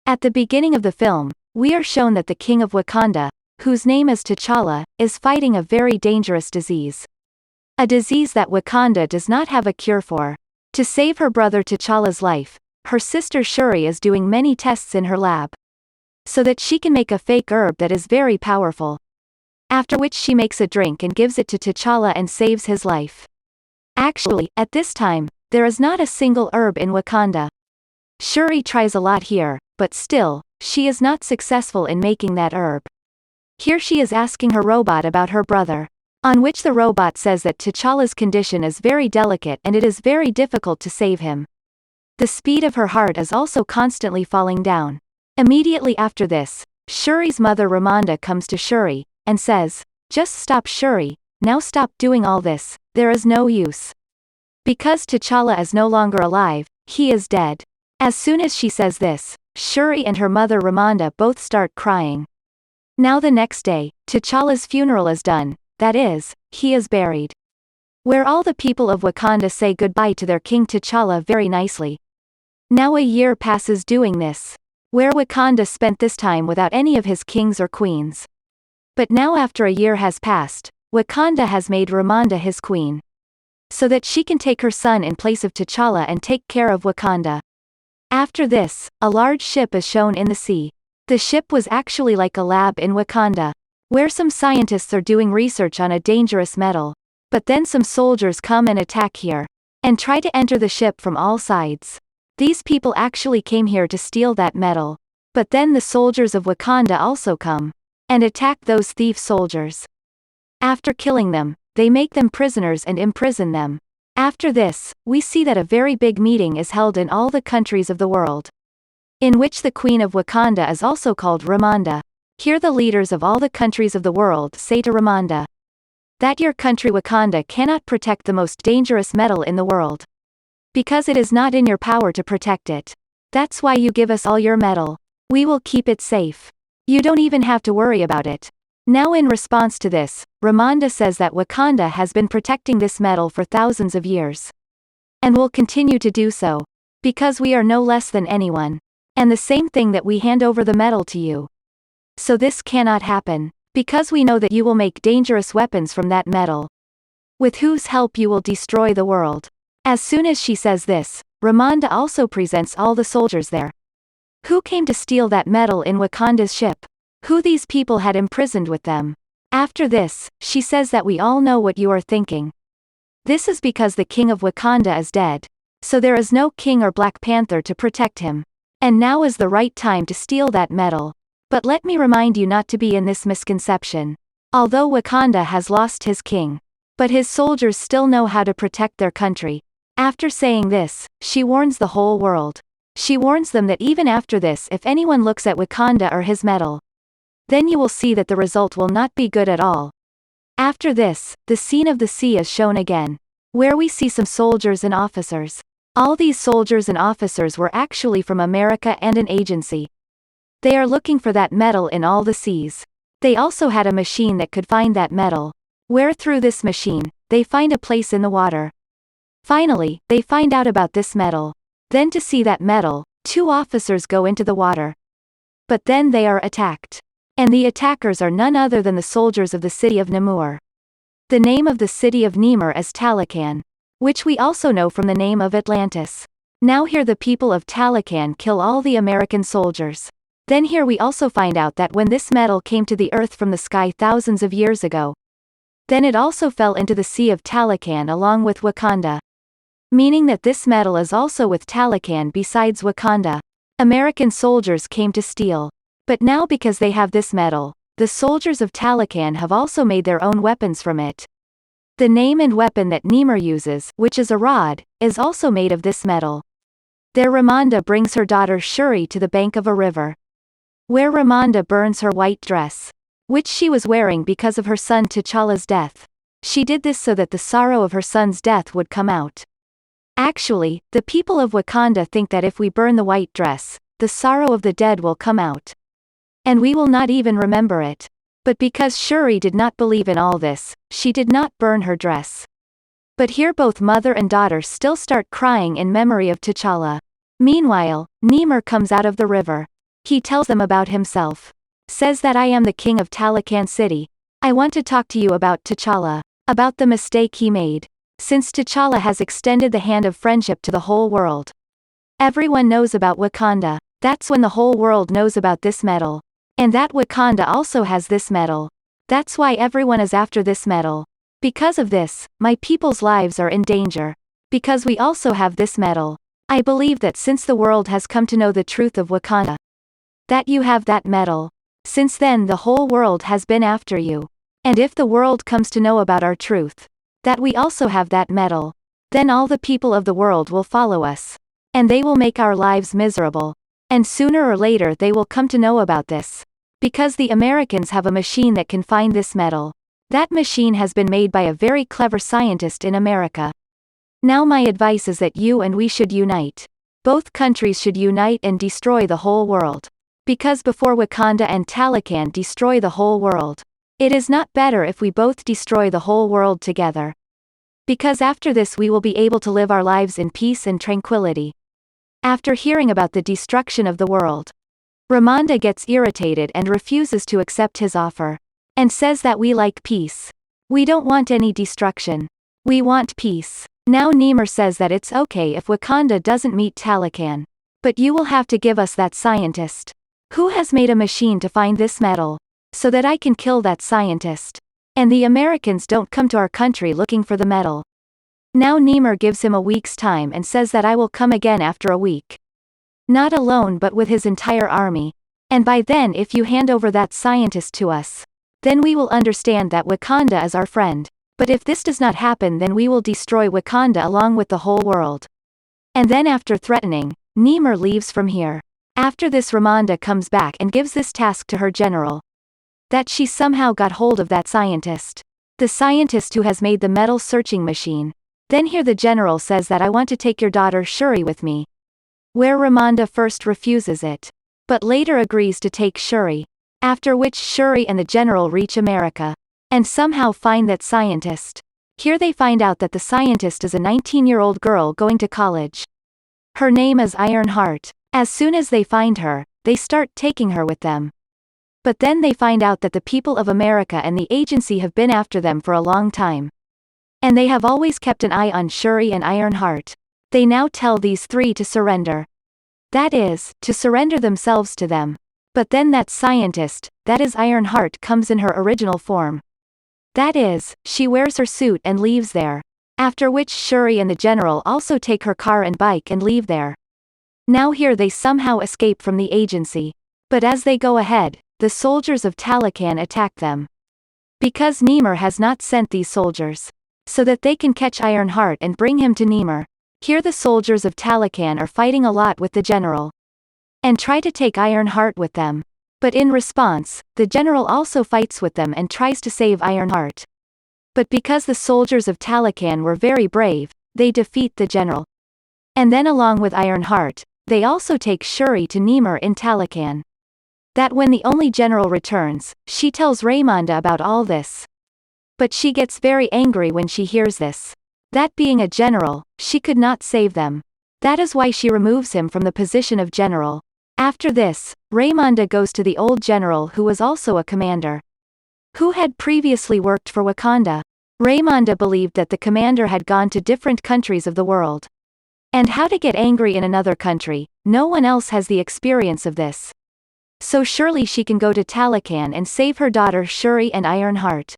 At the beginning of the film, we are shown that the king of Wakanda, whose name is T'Challa, is fighting a very dangerous disease. A disease that Wakanda does not have a cure for. To save her brother T'Challa's life, her sister Shuri is doing many tests in her lab, so that she can make a fake herb that is very powerful. After which she makes a drink and gives it to T'Challa and saves his life. Actually, at this time, there is not a single herb in Wakanda. Shuri tries a lot here, but still, she is not successful in making that herb. Here she is asking her robot about her brother, on which the robot says that T'Challa's condition is very delicate and it is very difficult to save him. The speed of her heart is also constantly falling down. Immediately after this, Shuri's mother Ramonda comes to Shuri, and says, "Just stop, Shuri, now stop doing all this, there is no use. Because T'Challa is no longer alive, he is dead." As soon as she says this, Shuri and her mother Ramonda both start crying. Now the next day, T'Challa's funeral is done, that is, he is buried. Where all the people of Wakanda say goodbye to their king T'Challa very nicely. Now a year passes doing this, where Wakanda spent this time without any of his kings or queens. But now after a year has passed, Wakanda has made Ramonda his queen, so that she can take her son in place of T'Challa and take care of Wakanda. After this, a large ship is shown in the sea. The ship was actually like a lab in Wakanda, where some scientists are doing research on a dangerous metal. But then some soldiers come and attack here, and try to enter the ship from all sides. These people actually came here to steal that metal. But then the soldiers of Wakanda also come, and attack those thief soldiers. After killing them, they make them prisoners and imprison them. After this, we see that a very big meeting is held in all the countries of the world, in which the Queen of Wakanda is also called Ramonda. Here the leaders of all the countries of the world say to Ramonda, that your country Wakanda cannot protect the most dangerous metal in the world, because it is not in your power to protect it. That's why you give us all your metal. We will keep it safe. You don't even have to worry about it. Now in response to this, Ramonda says that Wakanda has been protecting this metal for thousands of years, and will continue to do so, because we are no less than anyone, and the same thing that we hand over the metal to you. So this cannot happen, because we know that you will make dangerous weapons from that metal, with whose help you will destroy the world. As soon as she says this, Ramonda also presents all the soldiers there, who came to steal that metal in Wakanda's ship, who these people had imprisoned with them. After this, she says that we all know what you are thinking. This is because the king of Wakanda is dead, so there is no king or Black Panther to protect him. And now is the right time to steal that metal. But let me remind you not to be in this misconception. Although Wakanda has lost his king, but his soldiers still know how to protect their country. After saying this, she warns the whole world. She warns them that even after this, if anyone looks at Wakanda or his metal, then you will see that the result will not be good at all. After this, the scene of the sea is shown again, where we see some soldiers and officers. All these soldiers and officers were actually from America and an agency. They are looking for that metal in all the seas. They also had a machine that could find that metal, where through this machine, they find a place in the water. Finally, they find out about this metal. Then to see that metal, two officers go into the water. But then they are attacked. And the attackers are none other than the soldiers of the city of Namur. The name of the city of Namur is Talokan, which we also know from the name of Atlantis. Now here the people of Talokan kill all the American soldiers. Then here we also find out that when this metal came to the earth from the sky thousands of years ago, then it also fell into the sea of Talokan along with Wakanda. Meaning that this metal is also with Talokan besides Wakanda. American soldiers came to steal. But now because they have this metal, the soldiers of Talokan have also made their own weapons from it. The name and weapon that Namur uses, which is a rod, is also made of this metal. There Ramonda brings her daughter Shuri to the bank of a river, where Ramonda burns her white dress, which she was wearing because of her son T'Challa's death. She did this so that the sorrow of her son's death would come out. Actually, the people of Wakanda think that if we burn the white dress, the sorrow of the dead will come out, and we will not even remember it. But because Shuri did not believe in all this, she did not burn her dress. But here both mother and daughter still start crying in memory of T'Challa. Meanwhile, Namur comes out of the river. He tells them about himself. Says that I am the king of Talocan City. I want to talk to you about T'Challa. About the mistake he made. Since T'Challa has extended the hand of friendship to the whole world. Everyone knows about Wakanda. That's when the whole world knows about this medal. And that Wakanda also has this medal. That's why everyone is after this medal. Because of this, my people's lives are in danger. Because we also have this medal. I believe that since the world has come to know the truth of Wakanda, that you have that medal. Since then the whole world has been after you. And if the world comes to know about our truth, that we also have that medal, then all the people of the world will follow us. And they will make our lives miserable. And sooner or later they will come to know about this. Because the Americans have a machine that can find this medal. That machine has been made by a very clever scientist in America. Now my advice is that you and we should unite. Both countries should unite and destroy the whole world. Because before Wakanda and Talocan destroy the whole world, it is not better if we both destroy the whole world together. Because after this we will be able to live our lives in peace and tranquility. After hearing about the destruction of the world, Ramonda gets irritated and refuses to accept his offer. And says that we like peace. We don't want any destruction. We want peace. Now Nemor says that it's okay if Wakanda doesn't meet Talocan. But you will have to give us that scientist. Who has made a machine to find this medal? So that I can kill that scientist. And the Americans don't come to our country looking for the medal. Now Nemor gives him a week's time and says that I will come again after a week. Not alone but with his entire army. And by then if you hand over that scientist to us, then we will understand that Wakanda is our friend. But if this does not happen then we will destroy Wakanda along with the whole world. And then after threatening, Nemor leaves from here. After this Ramonda comes back and gives this task to her general. That she somehow got hold of that scientist. The scientist who has made the metal searching machine. Then here the general says that I want to take your daughter Shuri with me. Where Ramonda first refuses it. But later agrees to take Shuri. After which Shuri and the general reach America. And somehow find that scientist. Here they find out that the scientist is a 19-year-old girl going to college. Her name is Ironheart. As soon as they find her, they start taking her with them. But then they find out that the people of America and the agency have been after them for a long time. And they have always kept an eye on Shuri and Ironheart. They now tell these three to surrender. That is, to surrender themselves to them. But then that scientist, that is Ironheart, comes in her original form. That is, she wears her suit and leaves there. After which Shuri and the general also take her car and bike and leave there. Now here they somehow escape from the agency. But as they go ahead, the soldiers of Talocan attack them. Because Nemor has not sent these soldiers. So that they can catch Ironheart and bring him to Nemor. Here the soldiers of Talocan are fighting a lot with the general. And try to take Ironheart with them. But in response, the general also fights with them and tries to save Ironheart. But because the soldiers of Talocan were very brave, they defeat the general. And then along with Ironheart, they also take Shuri to Nemor in Talocan. That when the only general returns, she tells Ramonda about all this. But she gets very angry when she hears this. That being a general, she could not save them. That is why she removes him from the position of general. After this, Ramonda goes to the old general who was also a commander. Who had previously worked for Wakanda. Ramonda believed that the commander had gone to different countries of the world. And how to get angry in another country, no one else has the experience of this. So surely she can go to Talocan and save her daughter Shuri and Ironheart.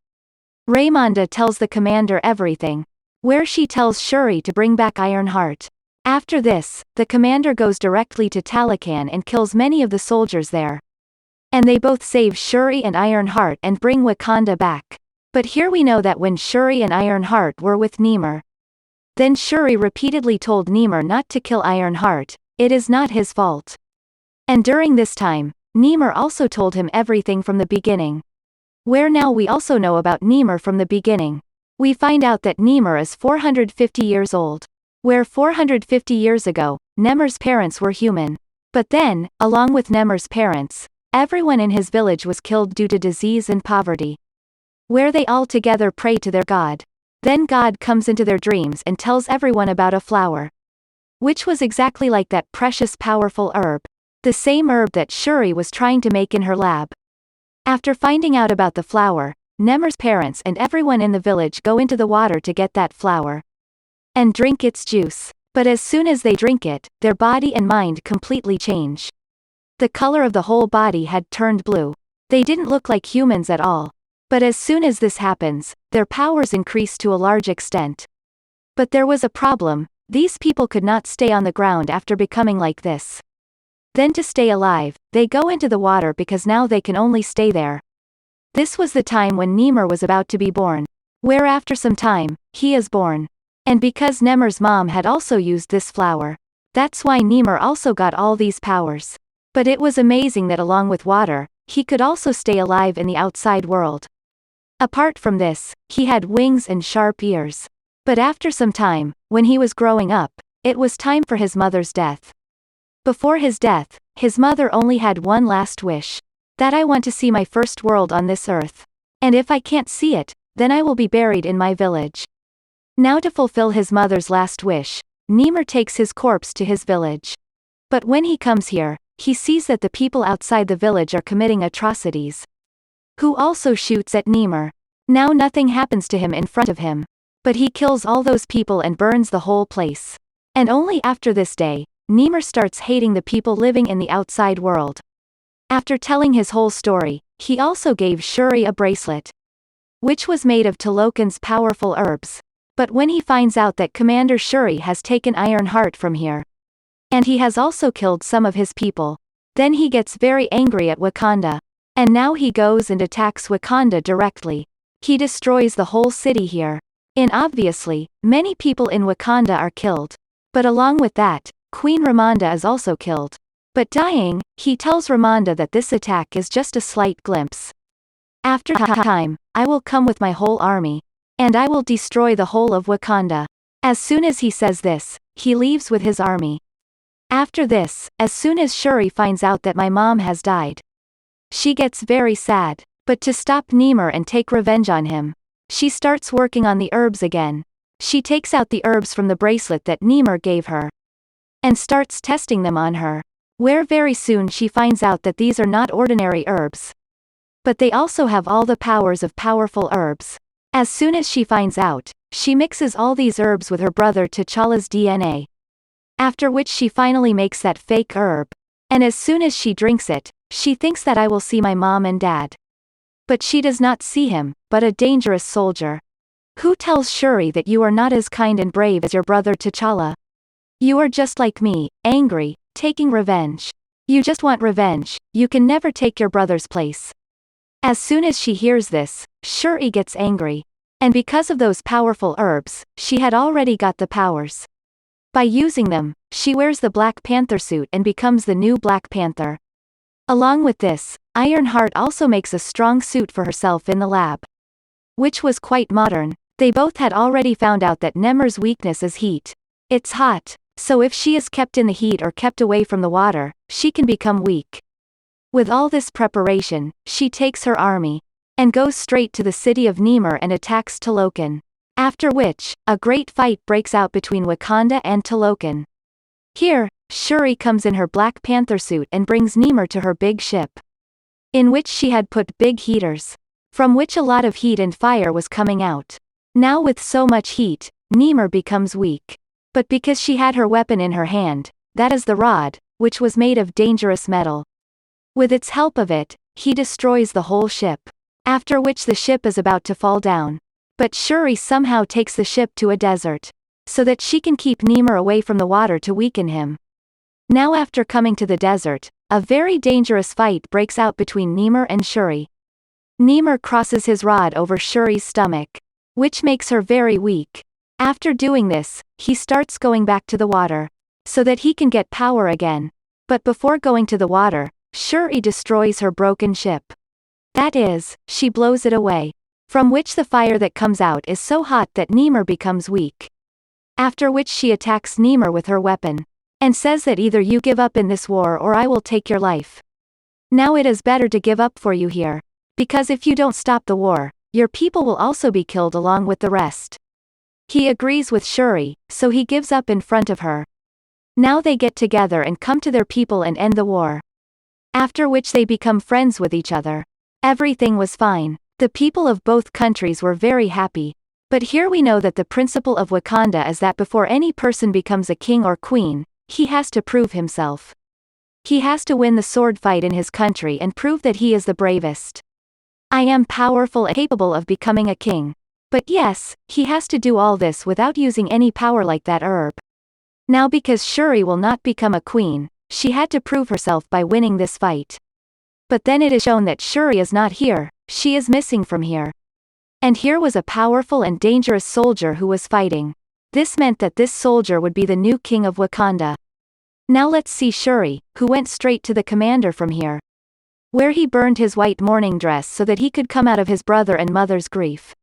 Ramonda tells the commander everything. Where she tells Shuri to bring back Ironheart. After this, the commander goes directly to Talocan and kills many of the soldiers there. And they both save Shuri and Ironheart and bring Wakanda back. But here we know that when Shuri and Ironheart were with Nemor, then Shuri repeatedly told Nemor not to kill Ironheart, it is not his fault. And during this time, Nemor also told him everything from the beginning. Where now we also know about Nemor from the beginning. We find out that Nemor is 450 years old. Where 450 years ago, Nemor's parents were human. But then, along with Nemor's parents, everyone in his village was killed due to disease and poverty. Where they all together pray to their god. Then God comes into their dreams and tells everyone about a flower. Which was exactly like that precious powerful herb. the same herb that Shuri was trying to make in her lab. After finding out about the flower, Nemer's parents and everyone in the village go into the water to get that flower and drink its juice. But as soon as they drink it, their body and mind completely change. The color of the whole body had turned blue. They didn't look like humans at all. But as soon as this happens, their powers increase to a large extent. But there was a problem: these people could not stay on the ground after becoming like this. Then to stay alive, they go into the water because now they can only stay there. This was the time when Nemer was about to be born. Where after some time, he is born. And because Nemer's mom had also used this flower, that's why Nemer also got all these powers. But it was amazing that along with water, he could also stay alive in the outside world. Apart from this, he had wings and sharp ears. But after some time, when he was growing up, it was time for his mother's death. Before his death, his mother only had one last wish: that I want to see my first world on this earth. And if I can't see it, then I will be buried in my village. Now to fulfill his mother's last wish, Nemer takes his corpse to his village. But when he comes here, he sees that the people outside the village are committing atrocities. Who also shoots at Nemer. Now nothing happens to him in front of him. But he kills all those people and burns the whole place. And only after this day, Nemer starts hating the people living in the outside world. After telling his whole story, he also gave Shuri a bracelet, which was made of Talokan's powerful herbs. But when he finds out that Commander Shuri has taken Ironheart from here, and he has also killed some of his people, then he gets very angry at Wakanda. And now he goes and attacks Wakanda directly. He destroys the whole city here. And obviously, many people in Wakanda are killed. But along with that, Queen Ramonda is also killed. But dying, he tells Ramonda that this attack is just a slight glimpse. After time, I will come with my whole army. And I will destroy the whole of Wakanda. As soon as he says this, he leaves with his army. After this, as soon as Shuri finds out that my mom has died, she gets very sad. But to stop Nemer and take revenge on him, she starts working on the herbs again. She takes out the herbs from the bracelet that Nemer gave her and starts testing them on her. Where very soon she finds out that these are not ordinary herbs, but they also have all the powers of powerful herbs. As soon as she finds out, she mixes all these herbs with her brother T'Challa's DNA. After which she finally makes that fake herb. And as soon as she drinks it, she thinks that I will see my mom and dad. But she does not see him, but a dangerous soldier. Who tells Shuri that you are not as kind and brave as your brother T'Challa? You are just like me, angry, taking revenge. You just want revenge, you can never take your brother's place. As soon as she hears this, Shuri gets angry. And because of those powerful herbs, she had already got the powers. By using them, she wears the Black Panther suit and becomes the new Black Panther. Along with this, Ironheart also makes a strong suit for herself in the lab, which was quite modern. They both had already found out that Nemer's weakness is heat. It's hot, so if she is kept in the heat or kept away from the water, she can become weak. With all this preparation, she takes her army and goes straight to the city of Nemer and attacks Talokan. After which, a great fight breaks out between Wakanda and Talokan. Here, Shuri comes in her Black Panther suit and brings Nemer to her big ship, in which she had put big heaters, from which a lot of heat and fire was coming out. Now with so much heat, Nemer becomes weak. But because she had her weapon in her hand, that is the rod, which was made of dangerous metal. With its help of it, he destroys the whole ship. After which the ship is about to fall down. But Shuri somehow takes the ship to a desert, so that she can keep Nemer away from the water to weaken him. Now after coming to the desert, a very dangerous fight breaks out between Nemer and Shuri. Nemer crosses his rod over Shuri's stomach, which makes her very weak. After doing this, he starts going back to the water, so that he can get power again. But before going to the water, Shuri destroys her broken ship. That is, she blows it away, from which the fire that comes out is so hot that Nemer becomes weak. After which she attacks Nemer with her weapon, and says that either you give up in this war or I will take your life. Now it is better to give up for you here, because if you don't stop the war, your people will also be killed along with the rest. He agrees with Shuri, so he gives up in front of her. Now they get together and come to their people and end the war. After which they become friends with each other. Everything was fine. The people of both countries were very happy. But here we know that the principle of Wakanda is that before any person becomes a king or queen, he has to prove himself. He has to win the sword fight in his country and prove that he is the bravest. I am powerful and capable of becoming a king. But yes, he has to do all this without using any power like that herb. Now because Shuri will not become a queen, she had to prove herself by winning this fight. But then it is shown that Shuri is not here, she is missing from here. And here was a powerful and dangerous soldier who was fighting. This meant that this soldier would be the new king of Wakanda. Now let's see Shuri, who went straight to the commander from here, where he burned his white mourning dress so that he could come out of his brother and mother's grief.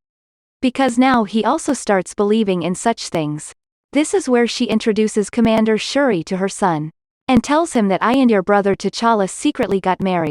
Because now he also starts believing in such things. This is where she introduces Commander Shuri to her son, and tells him that I and your brother T'Challa secretly got married.